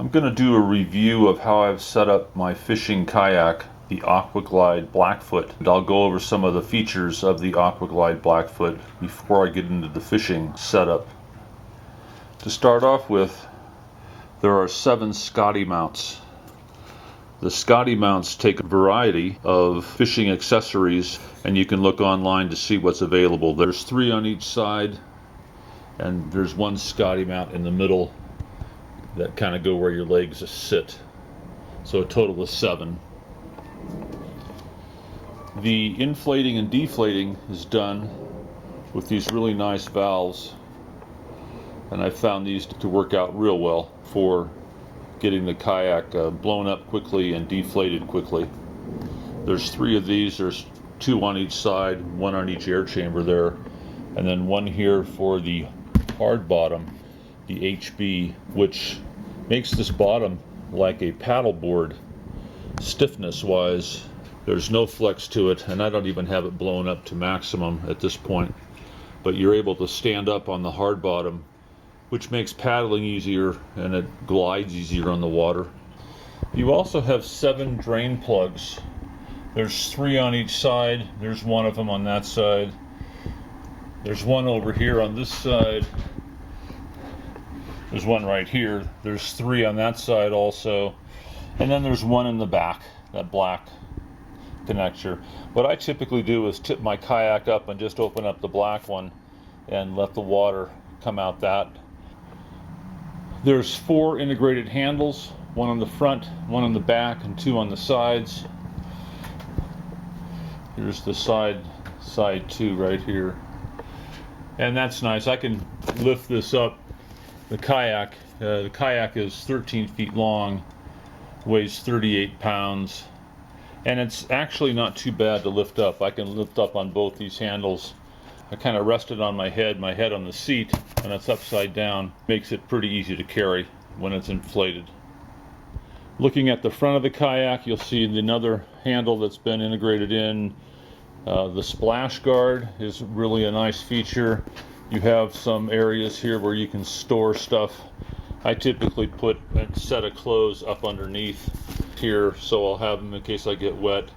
I'm going to do a review of how I've set up my fishing kayak, the Aquaglide Blackfoot. And I'll go over some of the features of the Aquaglide Blackfoot before I get into the fishing setup. To start off with, there are 7 Scotty mounts. The Scotty mounts take a variety of fishing accessories, and you can look online to see what's available. There's 3 on each side, and there's 1 Scotty mount in the middle that kind of go where your legs sit. So a total of 7. The inflating and deflating is done with these really nice valves, and I found these to work out real well for getting the kayak blown up quickly and deflated quickly. There's 3 of these. There's 2 on each side, 1 on each air chamber there, and then 1 here for the hard bottom, the HB, which makes this bottom like a paddleboard stiffness wise. There's no flex to it, and I don't even have it blown up to maximum at this point, but you're able to stand up on the hard bottom, which makes paddling easier and it glides easier on the water. You also have 7 drain plugs. There's 3 on each side. There's 1 of them on that side. There's 1 over here on this side. There's 1 right here. There's 3 on that side also. And then there's 1 in the back, that black connector. What I typically do is tip my kayak up and just open up the black one and let the water come out that. There's 4 integrated handles, 1 on the front, 1 on the back, and 2 on the sides. Here's the side 2 right here. And that's nice. I can lift this up. The kayak is 13 feet long, weighs 38 pounds, and it's actually not too bad to lift up. I can lift up on both these handles. I kind of rest it on my head on the seat, and it's upside down. Makes it pretty easy to carry when it's inflated. Looking at the front of the kayak, you'll see another handle that's been integrated in. The splash guard is really a nice feature. You have some areas here where you can store stuff. I typically put a set of clothes up underneath here, so I'll have them in case I get wet.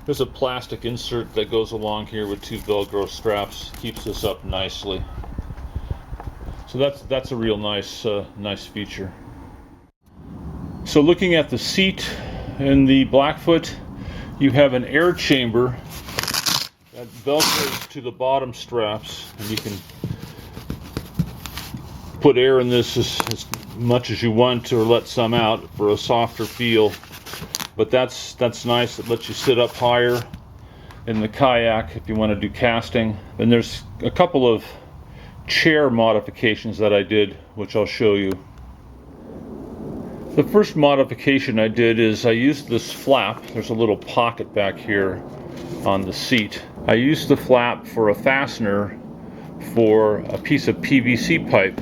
There's a plastic insert that goes along here with 2 Velcro straps. Keeps this up nicely. So that's a real nice feature. So looking at the seat in the Blackfoot, you have an air chamber that velcros to the bottom straps, and you can put air in this as much as you want or let some out for a softer feel. But that's nice. It lets you sit up higher in the kayak if you want to do casting. And there's a couple of chair modifications that I did, which I'll show you. The first modification I did is I used this flap. There's a little pocket back here on the seat. I used the flap for a fastener for a piece of PVC pipe,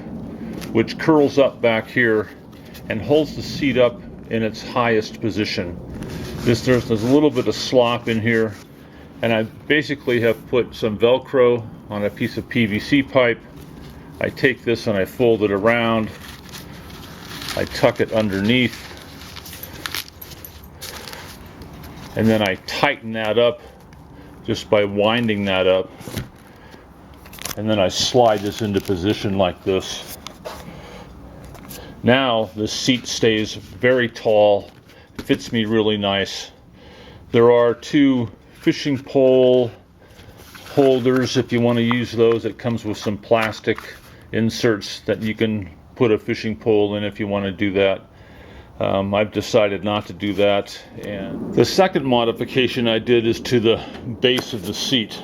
which curls up back here and holds the seat up in its highest position. There's a little bit of slop in here, and I basically have put some Velcro on a piece of PVC pipe. I take this and I fold it around. I tuck it underneath, and then I tighten that up just by winding that up, and then I slide this into position like this. Now the seat stays very tall. It fits me really nice. There are 2 fishing pole holders if you want to use those. It comes with some plastic inserts that you can put a fishing pole in if you want to do that. I've decided not to do that. And the second modification I did is to the base of the seat.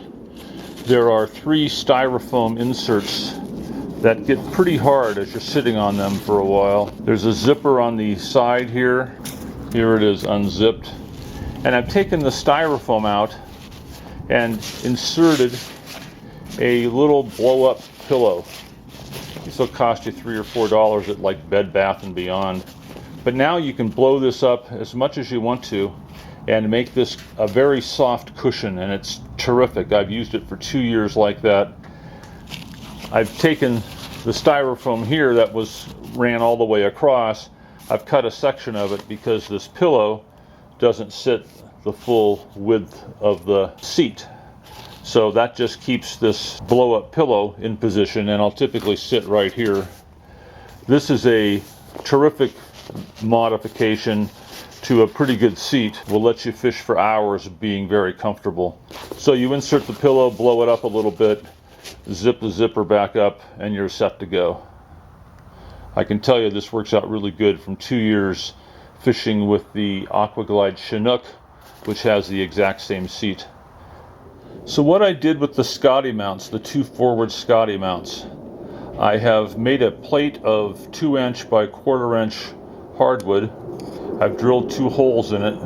There are 3 styrofoam inserts that get pretty hard as you're sitting on them for a while. There's a zipper on the side here. Here it is unzipped. And I've taken the styrofoam out and inserted a little blow-up pillow. This will cost you $3 or $4 at like Bed Bath & Beyond. But now you can blow this up as much as you want to and make this a very soft cushion, and it's terrific. I've used it for 2 years like that. I've taken the styrofoam here that ran all the way across. I've cut a section of it because this pillow doesn't sit the full width of the seat. So that just keeps this blow-up pillow in position, and I'll typically sit right here. This is a terrific modification to a pretty good seat. Will let you fish for hours being very comfortable. So you insert the pillow, blow it up a little bit, zip the zipper back up, and you're set to go. I can tell you this works out really good from 2 years fishing with the Auqlglide Chinook, which has the exact same seat. So what I did with the Scotty mounts, the 2 forward Scotty mounts, I have made a plate of 2" by 1/4" hardwood. I've drilled 2 holes in it,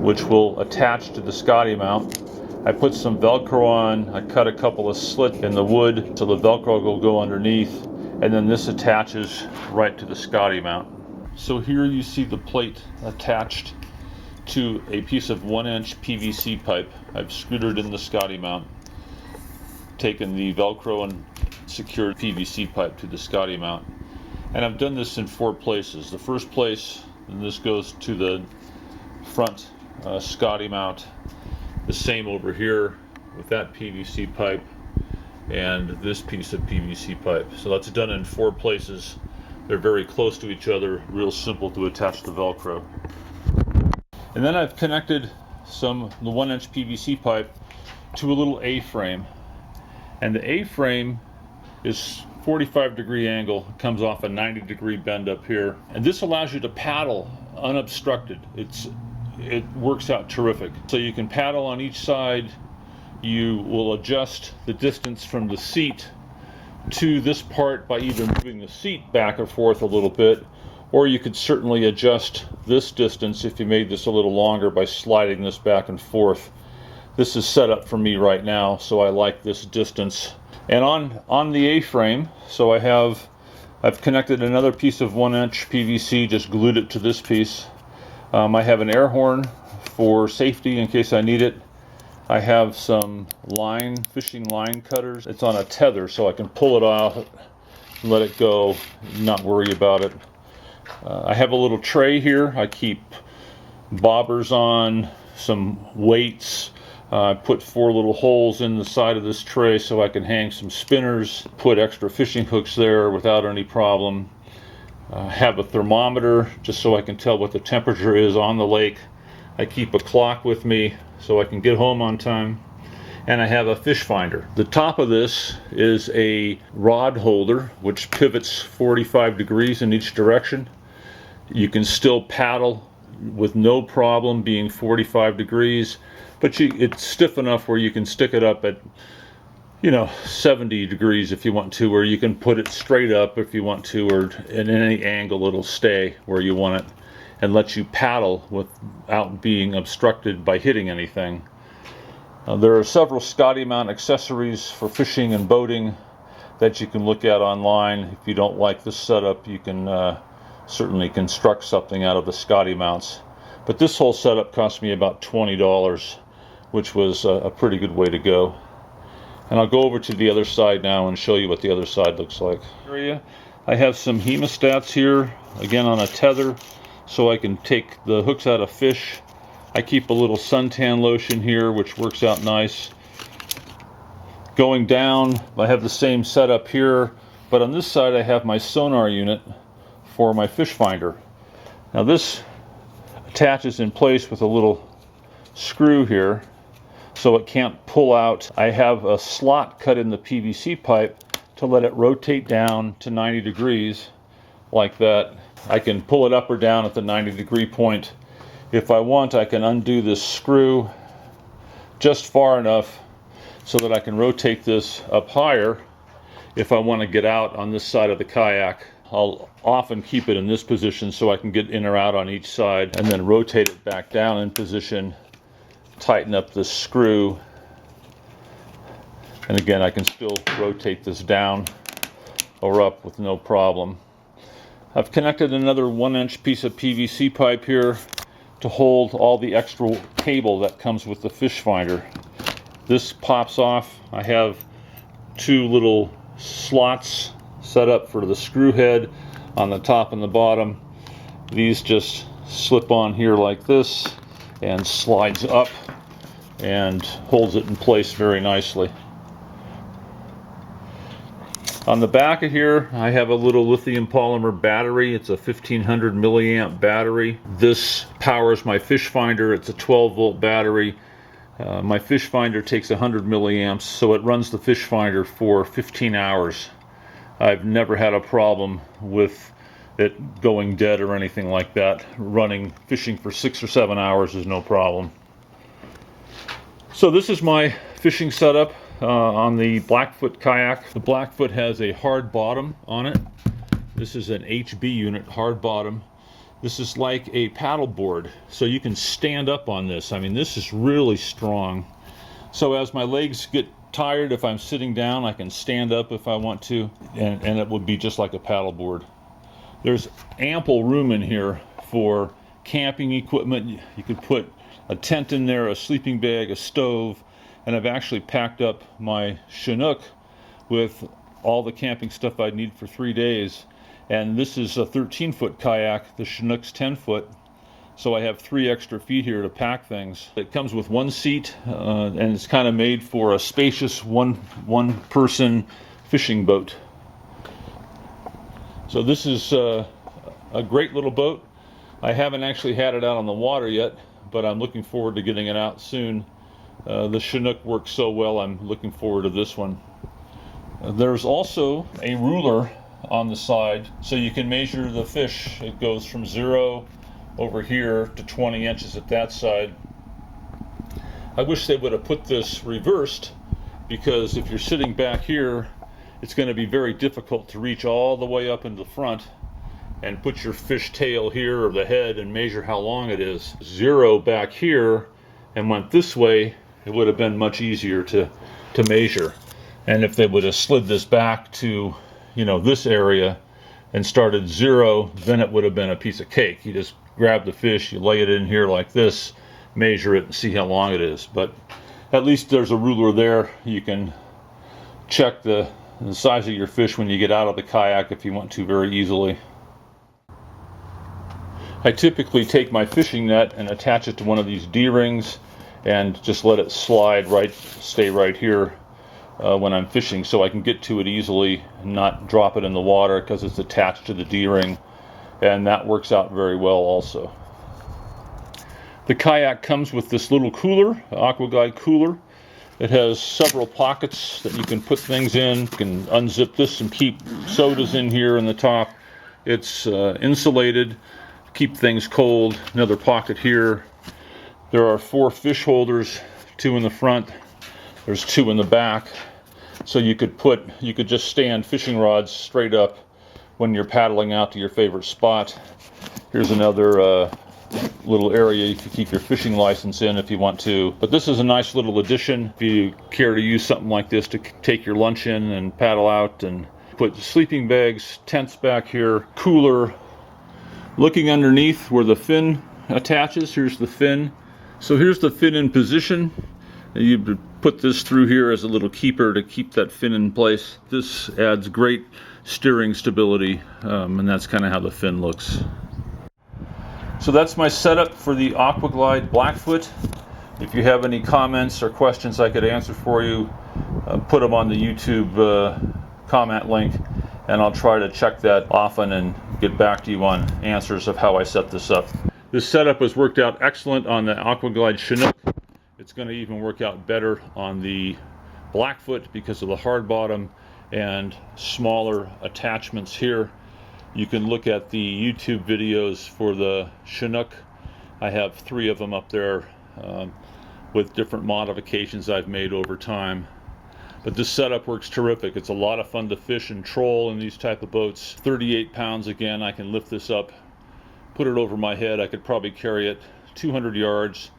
which will attach to the Scotty mount. I put some Velcro on. I cut a couple of slits in the wood so the Velcro will go underneath, and then this attaches right to the Scotty mount. So here you see the plate attached to a piece of 1" PVC pipe. I've screwed it in the Scotty mount, taken the Velcro and secured PVC pipe to the Scotty mount. And I've done this in 4 places. The first place, and this goes to the front Scotty mount. The same over here with that PVC pipe and this piece of PVC pipe. So that's done in 4 places. They're very close to each other, real simple to attach the Velcro. And then I've connected the 1" PVC pipe to a little A-frame. And the A-frame is 45-degree angle, it comes off a 90-degree bend up here. And this allows you to paddle unobstructed. It works out terrific. So you can paddle on each side. You will adjust the distance from the seat to this part by either moving the seat back and forth a little bit, or you could certainly adjust this distance if you made this a little longer by sliding this back and forth. This is set up for me right now, so I like this distance. And on the A-frame, so I've connected another piece of 1" PVC, just glued it to this piece. I have an air horn for safety in case I need it. I have some fishing line cutters. It's on a tether, so I can pull it off, let it go, not worry about it. I have a little tray here. I keep bobbers on, some weights. I put 4 little holes in the side of this tray so I can hang some spinners, put extra fishing hooks there without any problem. Have a thermometer just so I can tell what the temperature is on the lake. I keep a clock with me so I can get home on time. And I have a fish finder. The top of this is a rod holder which pivots 45 degrees in each direction. You can still paddle with no problem being 45 degrees, but it's stiff enough where you can stick it up at 70 degrees if you want to, or you can put it straight up if you want to, or in any angle it'll stay where you want it and let you paddle without being obstructed by hitting anything. There are several Scotty mount accessories for fishing and boating that you can look at online. If you don't like this setup, you can certainly construct something out of the Scotty mounts. But this whole setup cost me about $20, which was a pretty good way to go. And I'll go over to the other side now and show you what the other side looks like. I have some hemostats here, again on a tether, so I can take the hooks out of fish. I keep a little suntan lotion here, which works out nice. Going down, I have the same setup here, but on this side I have my sonar unit for my fish finder. Now this attaches in place with a little screw here, so it can't pull out. I have a slot cut in the PVC pipe to let it rotate down to 90 degrees like that. I can pull it up or down at the 90-degree point. If I want, I can undo this screw just far enough so that I can rotate this up higher if I want to get out on this side of the kayak. I'll often keep it in this position so I can get in or out on each side, and then rotate it back down in position, tighten up this screw, and again I can still rotate this down or up with no problem. I've connected another 1" piece of PVC pipe here to hold all the extra cable that comes with the fish finder. This pops off. I have 2 little slots set up for the screw head on the top and the bottom. These just slip on here like this and slides up and holds it in place very nicely. On the back of here, I have a little lithium polymer battery. It's a 1500 milliamp battery. This powers my fish finder. It's a 12-volt battery. My fish finder takes 100 milliamps, so it runs the fish finder for 15 hours. I've never had a problem with it going dead or anything like that. Fishing for 6 or 7 hours is no problem. So this is my fishing setup on the Blackfoot kayak. The Blackfoot has a hard bottom on it. This is an HB unit, hard bottom. This is like a paddle board, so you can stand up on this. I mean, this is really strong. So as my legs get tired, if I'm sitting down, I can stand up if I want to, and it would be just like a paddle board. There's ample room in here for camping equipment. You could put a tent in there, a sleeping bag, a stove, and I've actually packed up my Chinook with all the camping stuff I'd need for 3 days. And this is a 13-foot kayak, the Chinook's 10-foot, so I have 3 extra feet here to pack things. It comes with 1 seat, and it's kind of made for a spacious one-person fishing boat. So this is a great little boat. I haven't actually had it out on the water yet, but I'm looking forward to getting it out soon. The Chinook works so well, I'm looking forward to this one. There's also a ruler on the side, so you can measure the fish. It goes from 0 over here to 20 inches at that side. I wish they would have put this reversed, because if you're sitting back here, it's going to be very difficult to reach all the way up into the front and put your fish tail here or the head and measure how long it is. 0 back here and went this way, it would have been much easier to measure. And if they would have slid this back to, you know, this area and started 0, then it would have been a piece of cake. You just grab the fish, you lay it in here like this, measure it and see how long it is. But at least there's a ruler there. You can check the size of your fish when you get out of the kayak if you want to, very easily. I typically take my fishing net and attach it to one of these D-rings and just let it slide stay right here when I'm fishing, so I can get to it easily and not drop it in the water because it's attached to the D-ring, and that works out very well also. The kayak comes with this little cooler, Aquaglide cooler. It has several pockets that you can put things in. You can unzip this and keep sodas in here in the top. It's insulated, keep things cold. Another pocket here. There are 4 fish holders, 2 in the front. There's 2 in the back. So you could just stand fishing rods straight up when you're paddling out to your favorite spot. Here's another little area you can keep your fishing license in if you want to. But this is a nice little addition if you care to use something like this to take your lunch in and paddle out, and put sleeping bags, tents back here, cooler. Looking underneath where the fin attaches, here's the fin. So here's the fin in position. You put this through here as a little keeper to keep that fin in place. This adds great steering stability, and that's kind of how the fin looks. So that's my setup for the Aquaglide Blackfoot. If you have any comments or questions I could answer for you, put them on the YouTube comment link, and I'll try to check that often and get back to you on answers of how I set this up. This setup has worked out excellent on the Auqlglide Chinook. It's going to even work out better on the Blackfoot because of the hard bottom and smaller attachments here. You can look at the YouTube videos for the Chinook. I have 3 of them up there with different modifications I've made over time. But this setup works terrific. It's a lot of fun to fish and troll in these type of boats. 38 pounds again. I can lift this up, put it over my head. I could probably carry it 200 yards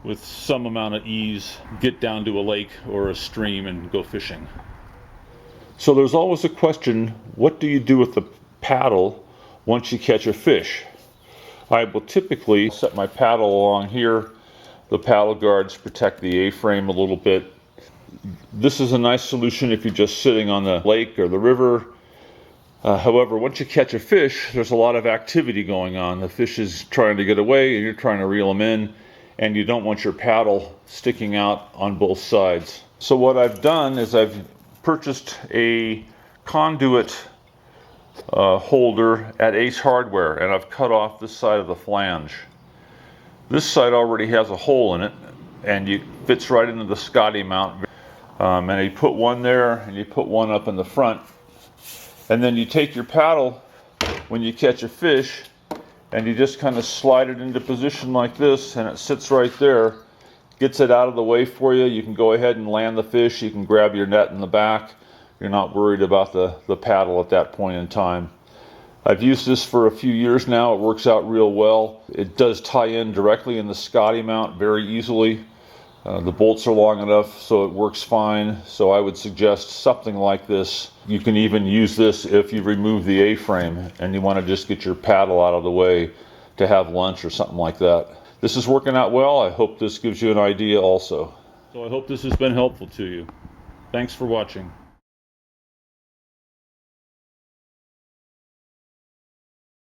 with some amount of ease, get down to a lake or a stream and go fishing. So there's always a question, what do you do with the paddle once you catch a fish? I will typically set my paddle along here. The paddle guards protect the A-frame a little bit. This is a nice solution if you're just sitting on the lake or the river. However, once you catch a fish, there's a lot of activity going on. The fish is trying to get away and you're trying to reel them in, and you don't want your paddle sticking out on both sides. So what I've done is I've purchased a conduit holder at Ace Hardware, and I've cut off this side of the flange. This side already has a hole in it, and it fits right into the Scotty mount. And you put one there, and you put one up in the front. And then you take your paddle when you catch a fish, and you just kind of slide it into position like this, and it sits right there. Gets it out of the way for you. You can go ahead and land the fish. You can grab your net in the back. You're not worried about the paddle at that point in time. I've used this for a few years now. It works out real well. It does tie in directly in the Scotty mount very easily. The bolts are long enough so it works fine. So I would suggest something like this. You can even use this if you remove the A-frame and you want to just get your paddle out of the way to have lunch or something like that. This is working out well. I hope this gives you an idea also. So I hope this has been helpful to you. Thanks for watching.